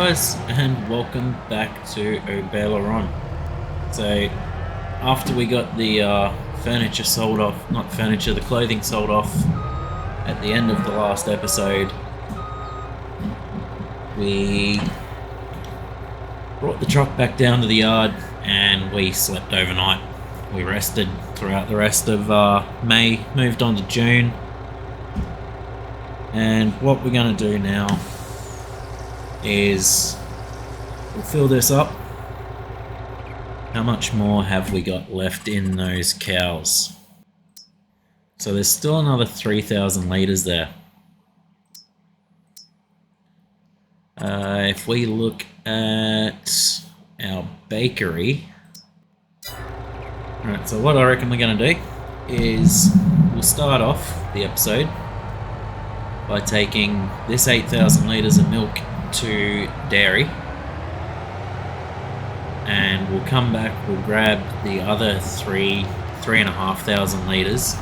guys, and welcome back to Haut Beyleron. So, after we got the furniture sold off, not furniture, the clothing sold off at the end of the last episode, we brought the truck back down to the yard and we slept overnight. We rested throughout the rest of May, moved on to June, and what we're going to do now is we'll fill this up. How much more have we got left in those cows? So there's still another 3,000 litres there. If we look at our bakery, alright, so what I reckon we're going to do is we'll start off the episode by taking this 8,000 litres of milk to dairy, and we'll come back, we'll grab the other 3,500 litres,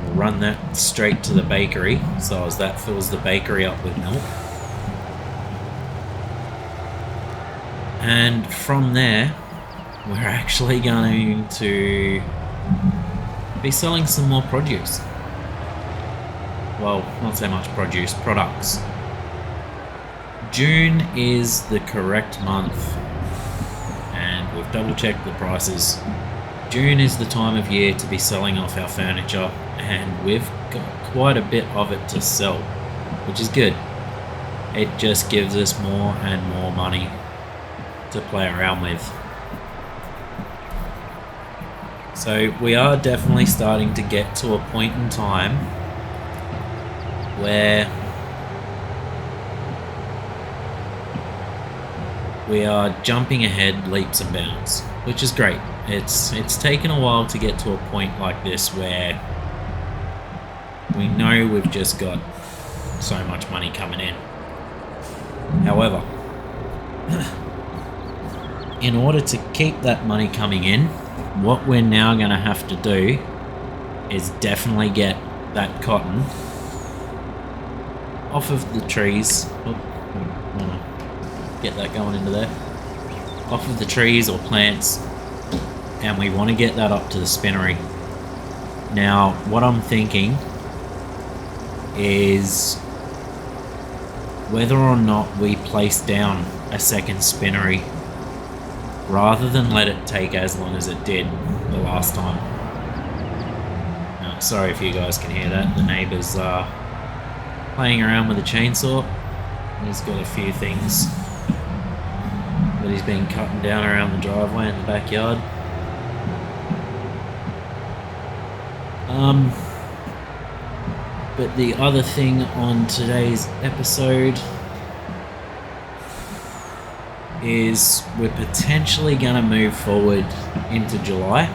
we'll run that straight to the bakery, so as that fills the bakery up with milk, and from there we're actually going to be selling some more produce. Well, not so much produce, products. June is the correct month, and we've double checked the prices. June is the time of year to be selling off our furniture, and we've got quite a bit of it to sell, which is good. It just gives us more and more money to play around with. So we are definitely starting to get to a point in time where we are jumping ahead leaps and bounds, which is great. It's taken a while to get to a point like this where we know we've just got so much money coming in. However, in order to keep that money coming in, what we're now going to have to do is definitely get that cotton off of the trees. Get that going into there, off of the trees or plants, and we want to get that up to the spinnery. Now what I'm thinking is whether or not we place down a second spinnery rather than let it take as long as it did the last time. Sorry if you guys can hear that, the neighbour's playing around with a chainsaw. He's got a few things that he's been cutting down around the driveway in the backyard. But the other thing on today's episode is we're potentially going to move forward into July,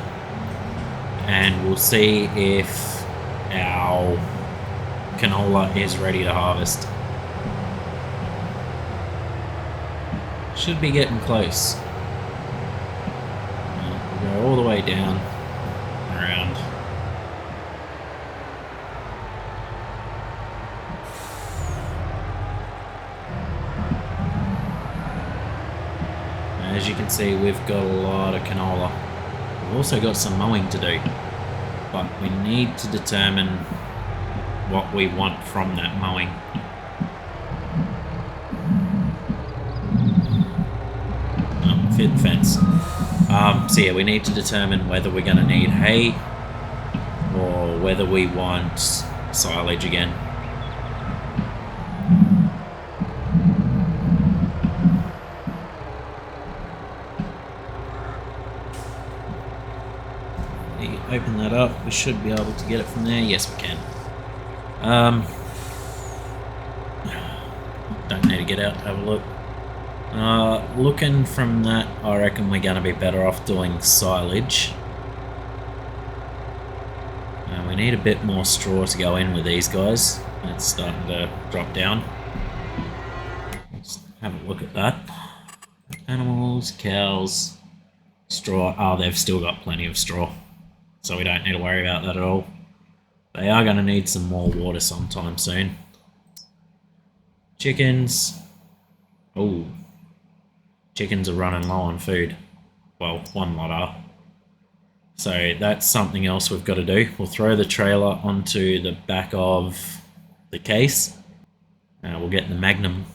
and we'll see if our canola is ready to harvest. Should be getting close. We'll go all the way down, around. As you can see, we've got a lot of canola. We've also got some mowing to do, but we need to determine what we want from that mowing. Fit fence. So yeah, we need to determine whether we're going to need hay or whether we want silage again. You open that up, we should be able to get it from there. Yes, we can. Don't need to get out to have a look. Looking from that, I reckon we're going to be better off doing silage. We need a bit more straw to go in with these guys. It's starting to drop down. Let's have a look at that. Animals, cows, straw. Oh, they've still got plenty of straw, so we don't need to worry about that at all. They are going to need some more water sometime soon. Chickens. Oh, chickens are running low on food. Well, one lot are. So that's something else we've got to do. We'll throw the trailer onto the back of the case. We'll get the Magnum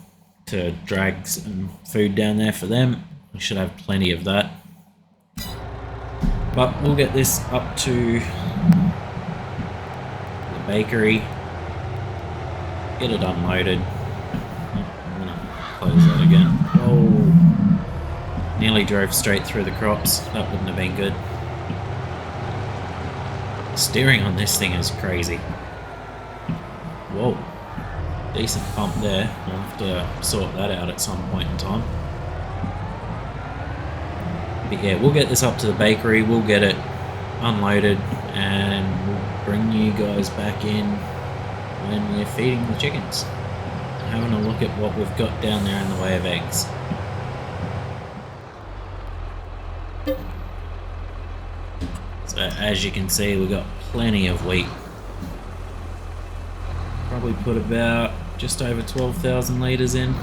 to drag some food down there for them. We should have plenty of that. But we'll get this up to the bakery. Get it unloaded. I'm going to close that again. Oh, nearly drove straight through the crops. That wouldn't have been good. Steering on this thing is crazy. Whoa. Decent pump there. We'll have to sort that out at some point in time. But yeah, we'll get this up to the bakery, we'll get it unloaded, and we'll bring you guys back in when we're feeding the chickens. Having a look at what we've got down there in the way of eggs. So as you can see, we've got plenty of wheat. Probably put about just over 12,000 litres in.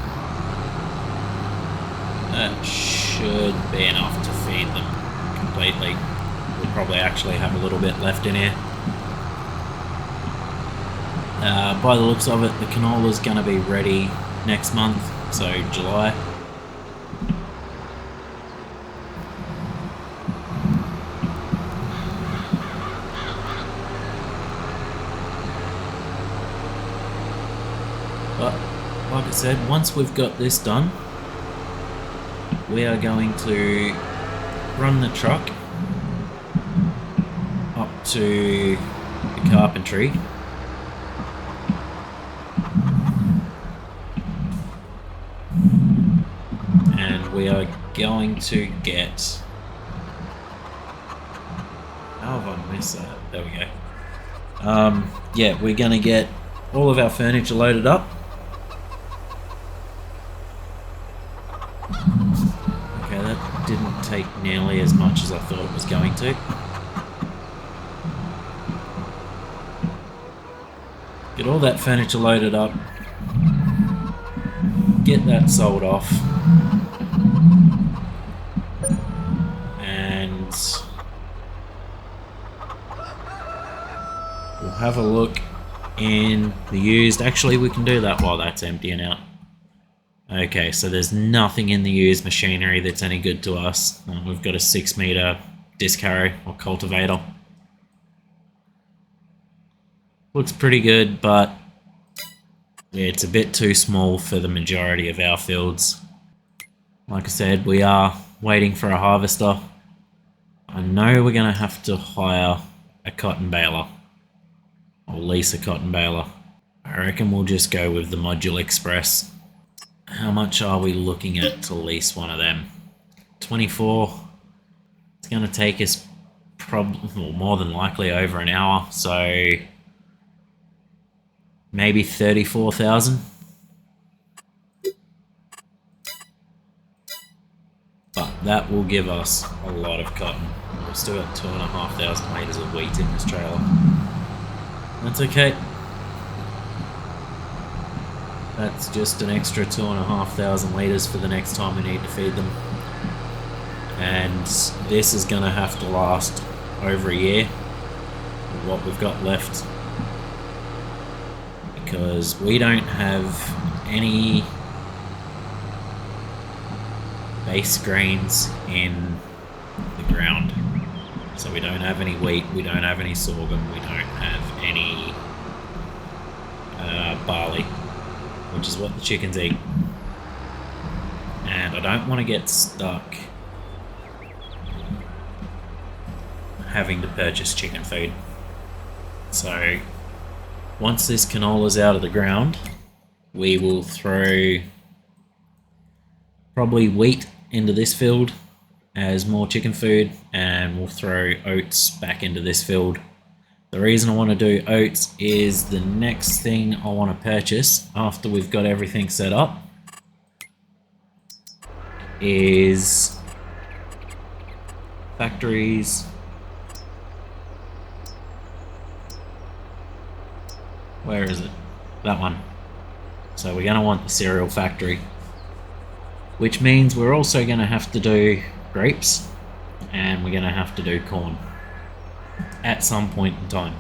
That should be enough to feed them completely. We'll probably actually have a little bit left in here. By the looks of it, the canola's going to be ready next month, so July. But, like I said, once we've got this done, we are going to run the truck up to the carpentry and we are going to get... How have I missed that? There we go. Yeah, we're going to get all of our furniture loaded up. Didn't take nearly as much as I thought it was going to. Get all that furniture loaded up, get that sold off, and we'll have a look in the used. Actually, we can do that while that's emptying out. Okay, so there's nothing in the used machinery that's any good to us. We've got a 6 metre disc harrow or cultivator. Looks pretty good, but yeah, it's a bit too small for the majority of our fields. Like I said, we are waiting for a harvester. I know we're going to have to hire a cotton baler or lease a cotton baler. I reckon we'll just go with the Module Express. How much are we looking at to lease one of them? 24. It's going to take us probably more than likely over an hour, so maybe 34,000. But that will give us a lot of cotton. We've still got 2,500 litres of wheat in this trailer. That's okay. That's just an extra 2,500 litres for the next time we need to feed them. And this is going to have to last over a year with what we've got left. Because we don't have any base grains in the ground. So we don't have any wheat, we don't have any sorghum, we don't have any barley, which is what the chickens eat. And I don't want to get stuck having to purchase chicken food. So once this canola's out of the ground, we will throw probably wheat into this field as more chicken food, and we'll throw oats back into this field. The reason I want to do oats is the next thing I want to purchase after we've got everything set up is factories. Where is it? That one. So we're going to want the cereal factory. which means we're also going to have to do grapes and we're going to have to do corn at some point in time.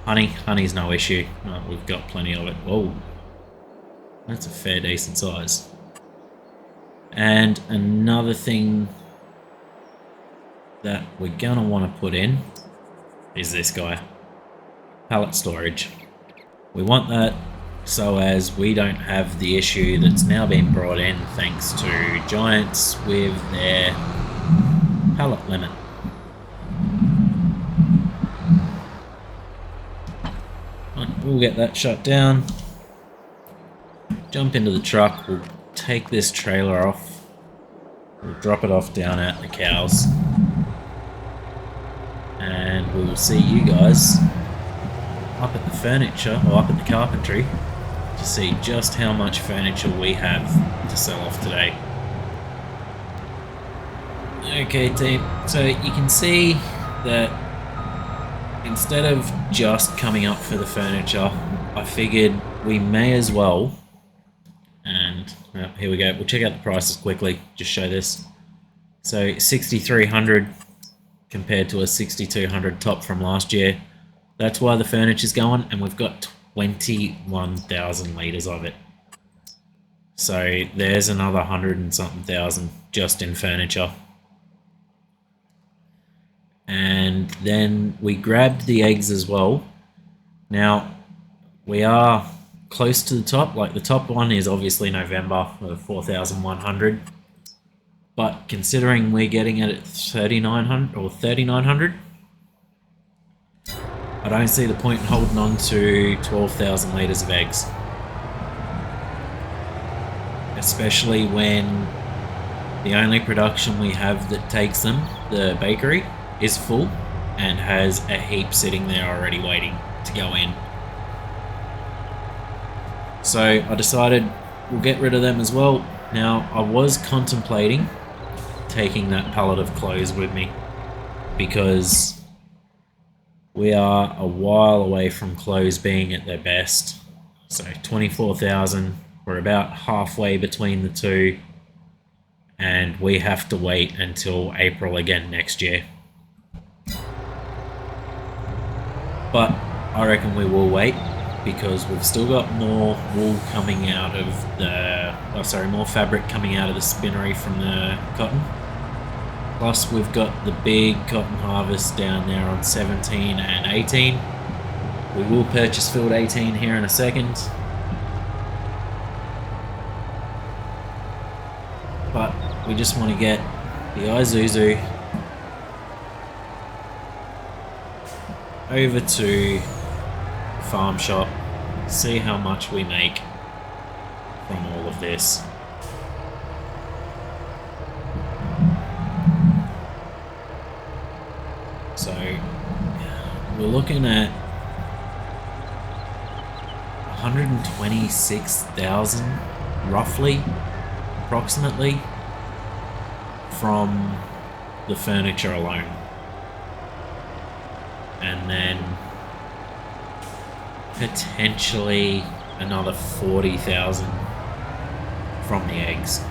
Honey's no issue. We've got plenty of it. Whoa, that's a fair decent size. And another thing that we're going to want to put in is this guy, pallet storage. We want that so as we don't have the issue that's now been brought in thanks to Giants with their pallet limit. We'll get that shut down, jump into the truck, we'll take this trailer off, we'll drop it off down at the cows, and we will see you guys up at the furniture, or up at the carpentry, to see just how much furniture we have to sell off today. Okay team, so you can see that instead of just coming up for the furniture, I figured we may as well, and well, here we go, we'll check out the prices quickly, just show this. So 6,300 compared to a 6,200 top from last year. That's why the furniture's going, and we've got 21,000 litres of it. So there's another 100 and something thousand just in furniture. And then we grabbed the eggs as well. Now, we are close to the top. Like, the top one is obviously November of 4,100. But considering we're getting it at 3,900 or 3,900, I don't see the point in holding on to 12,000 litres of eggs. Especially when the only production we have that takes them, the bakery, is full and has a heap sitting there already waiting to go in. So I decided we'll get rid of them as well. Now, I was contemplating taking that pallet of clothes with me because we are a while away from clothes being at their best. So 24,000, we're about halfway between the two, and we have to wait until April again next year. But I reckon we will wait because we've still got more wool coming out of the, more fabric coming out of the spinnery from the cotton. Plus we've got the big cotton harvest down there on 17 and 18. We will purchase field 18 here in a second. But we just want to get the Isuzu over to farm shop, see how much we make from all of this. So we're looking at 126,000 roughly, approximately, from the furniture alone. And then potentially another 40,000 from the eggs.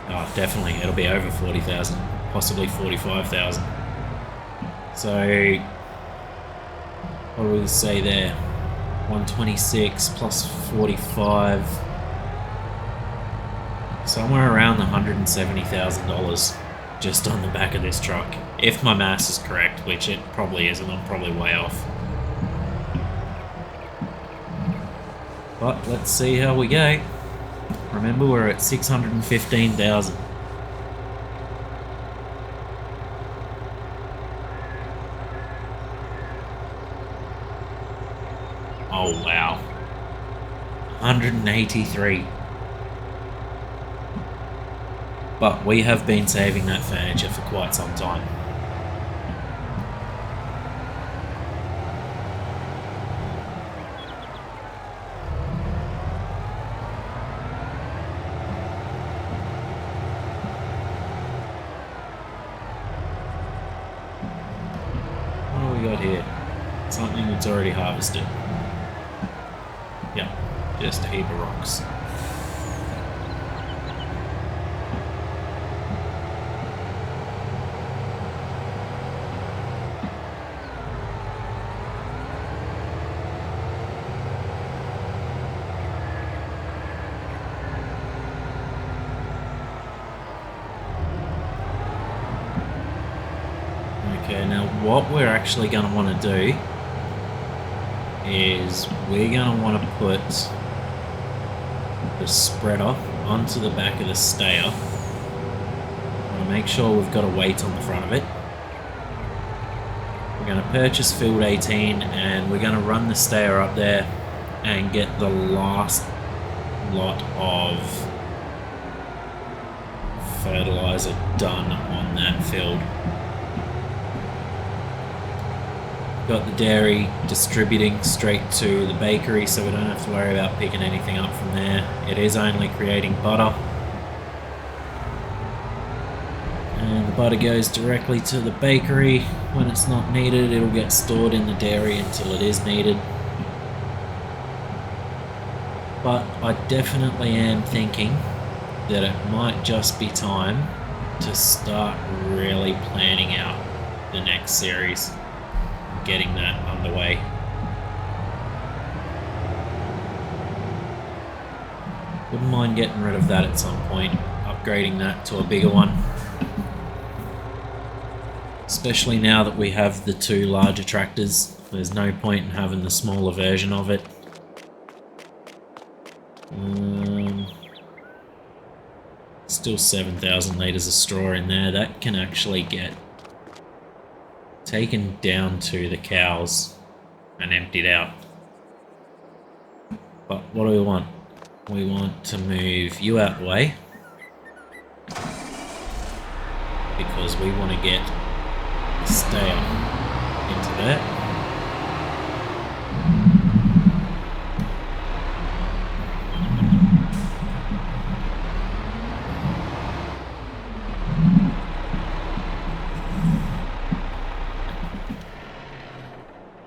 Oh, definitely, it'll be over 40,000, possibly 45,000. So, what do we say there? 126 plus 45, somewhere around the $170,000 just on the back of this truck. If my maths is correct, which it probably isn't, I'm probably way off. But let's see how we go. Remember, we're at 615,000. Oh wow. 183. But we have been saving that furniture for quite some time. What do we got here? Something that's already harvested. Yeah, just a heap of rocks. Okay, now what we're actually going to want to do is we're going to want to put the spreader onto the back of the stayer. I want to make sure we've got a weight on the front of it. We're going to purchase field 18 and we're going to run the stayer up there and get the last lot of fertilizer done on that field. Got the dairy distributing straight to the bakery, so we don't have to worry about picking anything up from there. It is only creating butter, and the butter goes directly to the bakery. When it's not needed, it'll get stored in the dairy until it is needed. But I definitely am thinking that it might just be time to start really planning out the next series, getting that underway. Wouldn't mind getting rid of that at some point, upgrading that to a bigger one. Especially now that we have the two larger tractors, there's no point in having the smaller version of it. Still 7,000 litres of straw in there. That can actually get taken down to the cows and emptied out. But what do we want? We want to move you out the way because we want to get the stayer into there.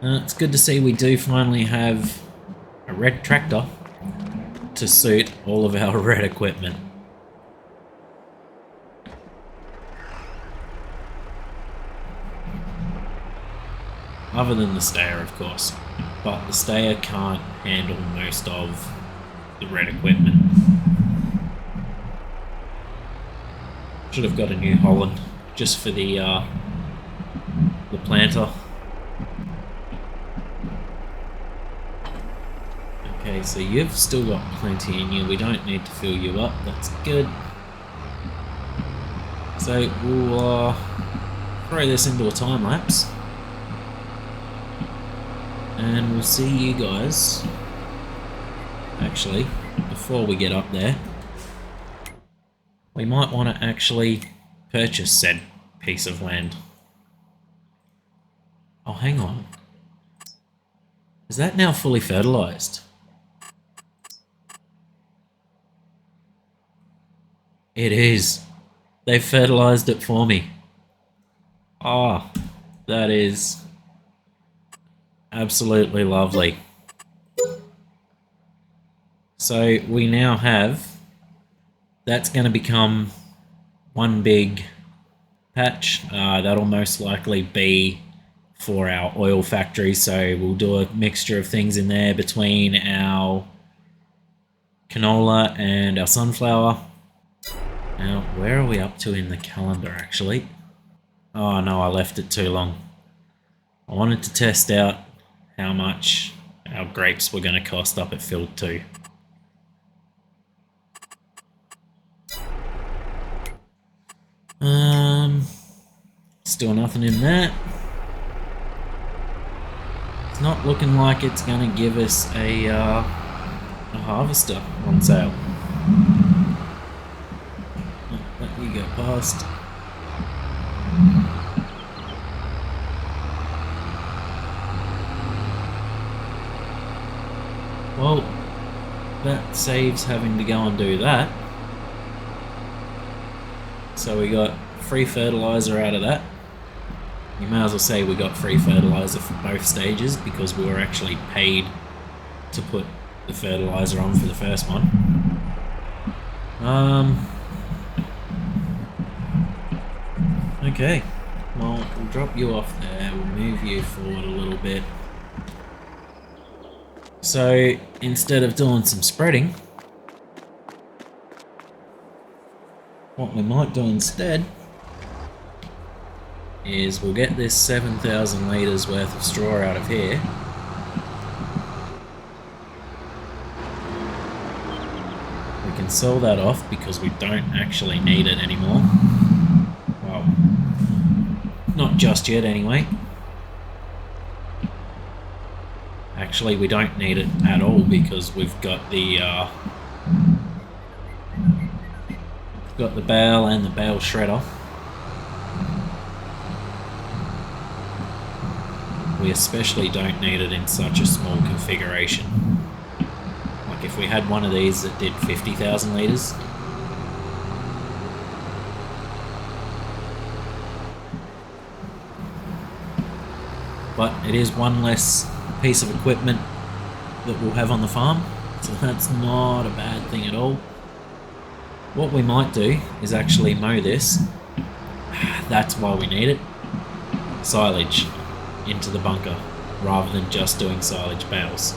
It's good to see we do finally have a red tractor to suit all of our red equipment. Other than the stayer, of course. But the stayer can't handle most of the red equipment. Should have got a New Holland just for the planter. Okay, so you've still got plenty in you. We don't need to fill you up. That's good. So we'll throw this into a time lapse. And we'll see you guys. Actually, before we get up there, we might want to actually purchase said piece of land. Oh, hang on. Is that now fully fertilized? It is. They've fertilized it for me. Ah, oh, that is absolutely lovely. So we now have, that's going to become one big patch. That'll most likely be for our oil factory. So we'll do a mixture of things in there between our canola and our sunflower. Now, where are we up to in the calendar, actually? Oh, no, I left it too long. I wanted to test out how much our grapes were going to cost up at field 2. Still nothing in that. It's not looking like it's going to give us a harvester on sale. Let you go past. Well, that saves having to go and do that. So we got free fertilizer out of that. You may as well say we got free fertilizer for both stages because we were actually paid to put the fertilizer on for the first one. Okay, well, we'll drop you off there. We'll move you forward a little bit. So instead of doing some spreading, what we might do instead is we'll get this 7,000 litres worth of straw out of here. We can sell that off because we don't actually need it anymore. Well, not just yet anyway. Actually, we don't need it at all because we've got the bale and the bale shredder. We especially don't need it in such a small configuration. Like if we had one of these that did 50,000 litres, but it is one less piece of equipment that we'll have on the farm, so that's not a bad thing at all. What we might do is actually mow this. That's why we need it. Silage into the bunker rather than just doing silage bales.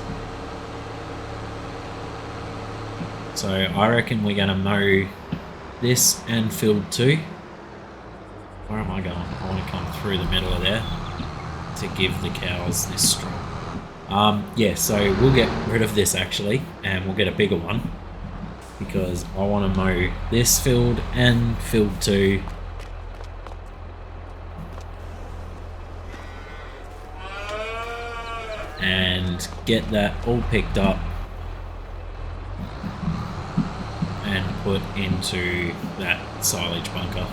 So I reckon we're going to mow this and field 2. Where am I going? I want to come through the middle of there to give the cows this straw. Yeah, so we'll get rid of this actually, and we'll get a bigger one because I want to mow this field and field 2. And get that all picked up and put into that silage bunker.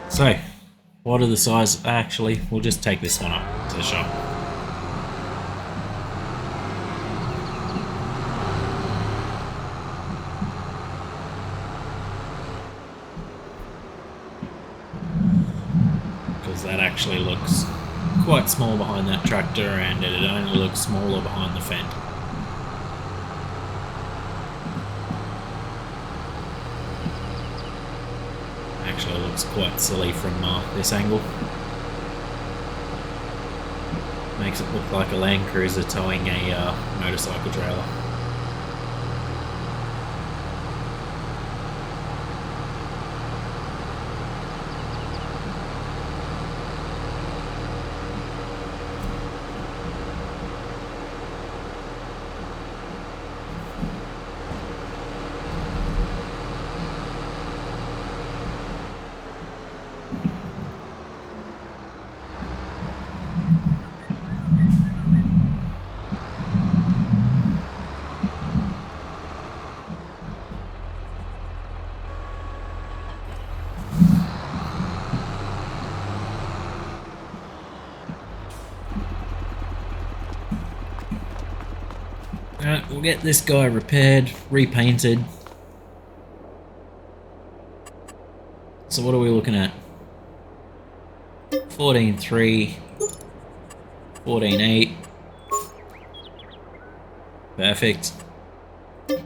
So, what are the size? Actually, we'll just take this one up to the shop. Because that actually looks quite small behind that tractor, and it only looks smaller behind the Fendt. Actually looks quite silly from this angle. Makes it look like a Land Cruiser towing a motorcycle trailer. Alright, we'll get this guy repaired, repainted. So what are we looking at? 14.3, 14.8. Perfect.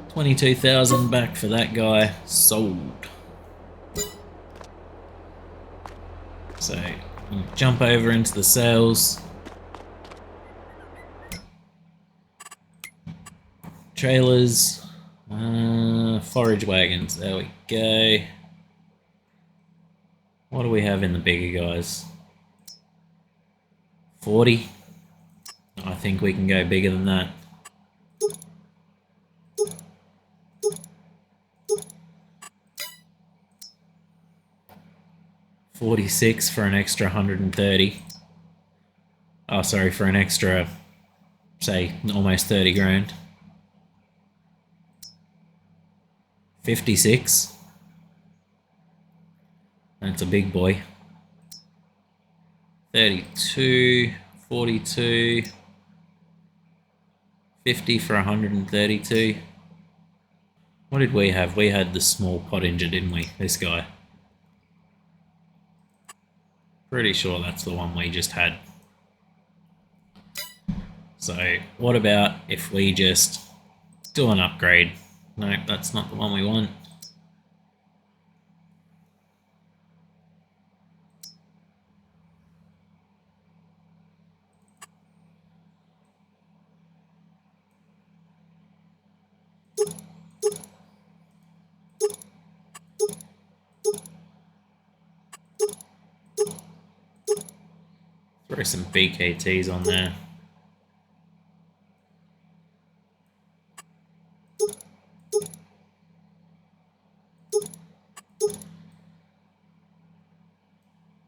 22,000 back for that guy. Sold. So, we'll jump over into the sales. Trailers. Forage wagons. There we go. What do we have in the bigger guys? 40. I think we can go bigger than that. $46 for an extra 130. Oh, sorry, for an extra, say, almost 30 grand. 56. That's a big boy. 32, 42, 50 for 132. What did we have? We had the small Pottinger, didn't we? This guy. Pretty sure that's the one we just had. So what about if we just do an upgrade? No, that's not the one we want. Throw some BKTs on there.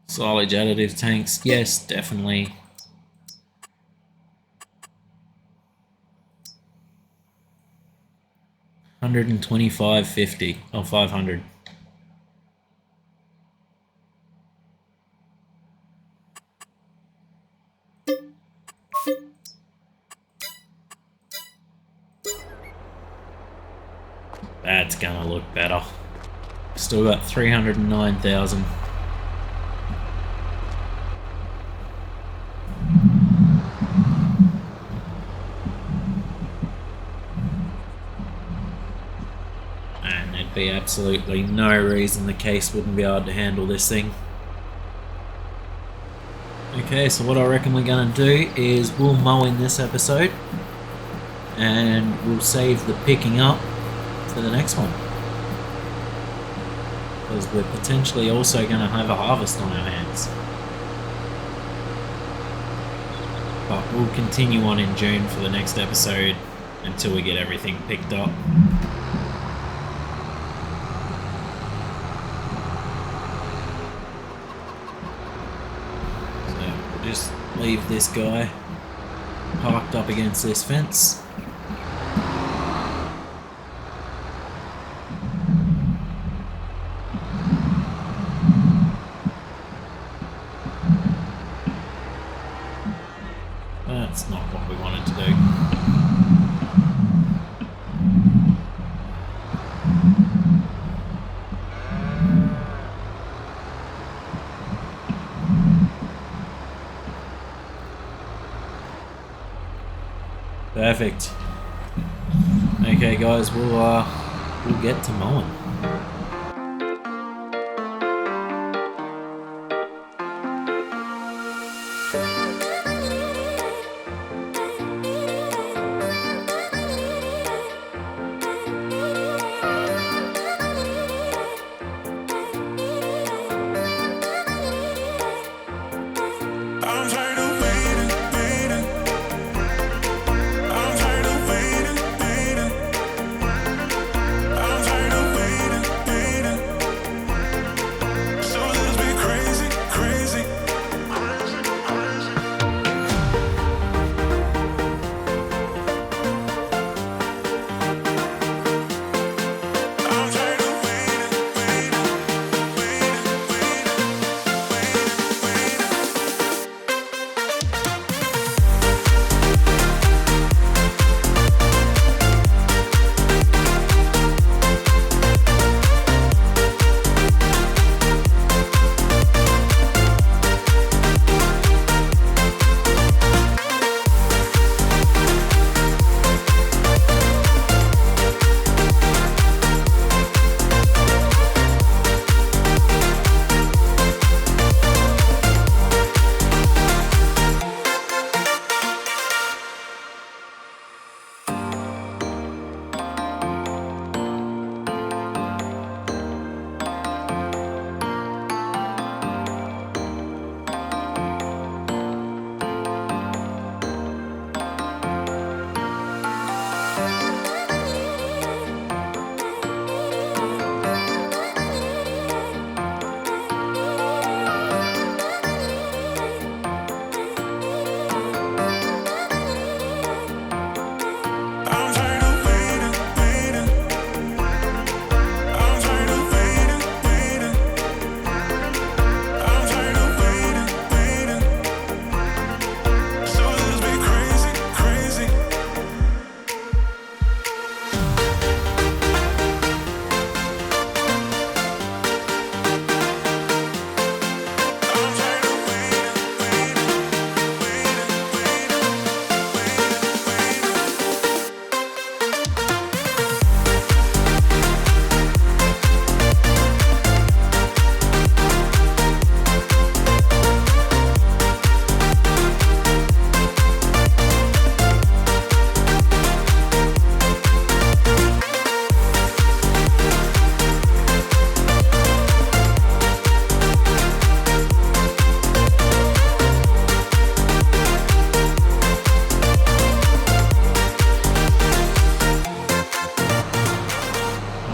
Silage additive tanks, yes, definitely. $125.50 or 500. That's gonna look better. Still got 309,000. And there'd be absolutely no reason the case wouldn't be able to handle this thing. Okay, so what I reckon we're gonna do is we'll mow in this episode and we'll save the picking up for the next one, because we're potentially also going to have a harvest on our hands. But we'll continue on in June for the next episode until we get everything picked up. So we'll just leave this guy parked up against this fence. That's not what we wanted to do. Perfect. Okay, guys, we'll get to mowing.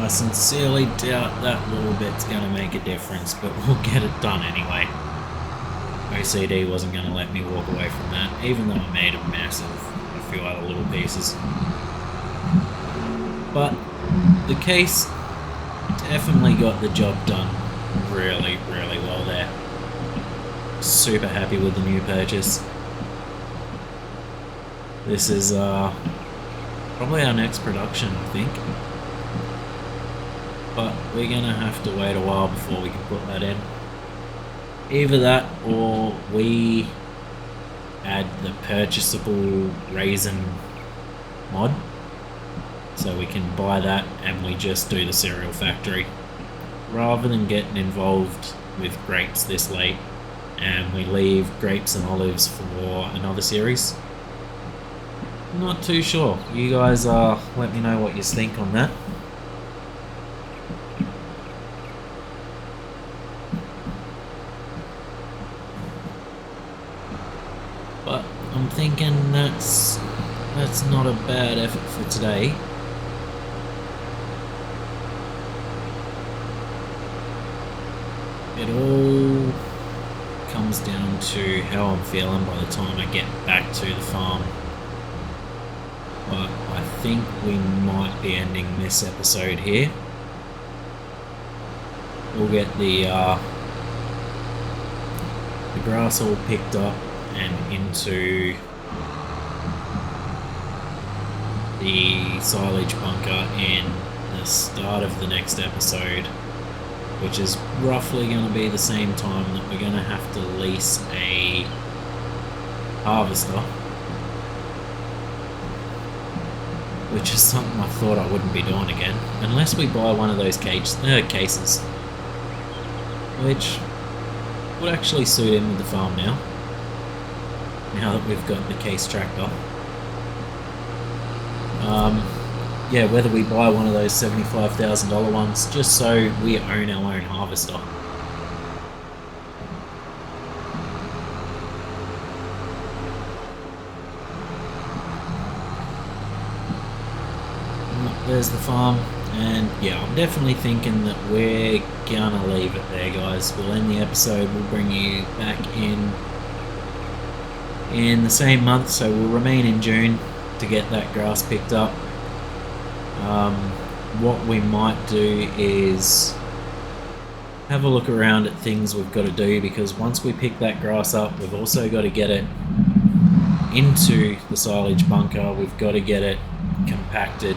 I sincerely doubt that little bit's going to make a difference, but we'll get it done anyway. OCD wasn't going to let me walk away from that, even though I made a mess of a few other little pieces. But the case definitely got the job done really, really well there. Super happy with the new purchase. This is probably our next production, I think. But we're going to have to wait a while before we can put that in. Either that or we add the purchasable raisin mod. So we can buy that and we just do the cereal factory. Rather than getting involved with grapes this late and we leave grapes and olives for another series. Not too sure. You guys let me know what you think on that. But I'm thinking that's not a bad effort for today. It all comes down to how I'm feeling by the time I get back to the farm. But I think we might be ending this episode here. We'll get the grass all picked up and into the silage bunker in the start of the next episode, which is roughly going to be the same time that we're going to have to lease a harvester, which is something I thought I wouldn't be doing again, unless we buy one of those cases, which would actually suit in with the farm now that we've got the case tractor. Yeah, whether we buy one of those $75,000 ones, just so we own our own harvester. There's the farm, and yeah, I'm definitely thinking that we're gonna leave it there, guys. We'll end the episode, we'll bring you back in the same month, so we'll remain in June to get that grass picked up. What we might do is have a look around at things we've got to do, because once we pick that grass up, we've also got to get it into the silage bunker. We've got to get it compacted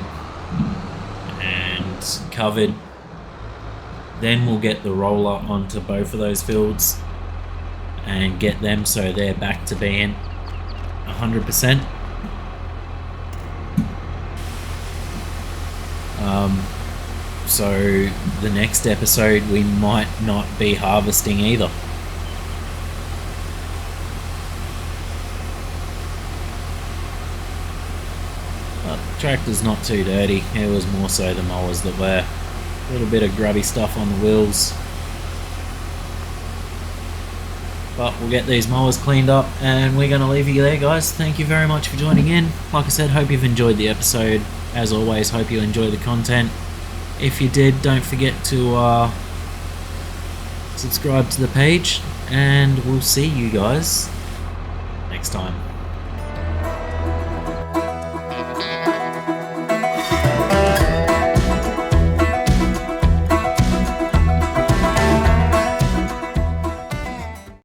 and covered. Then we'll get the roller onto both of those fields and get them so they're back to being 100%. So the next episode we might not be harvesting either. But the tractor's not too dirty. It was more so the mowers that were. A little bit of grubby stuff on the wheels. But we'll get these mowers cleaned up and we're going to leave you there, guys. Thank you very much for joining in. Like I said, hope you've enjoyed the episode. As always, hope you enjoy the content. If you did, don't forget to subscribe to the page, and we'll see you guys next time.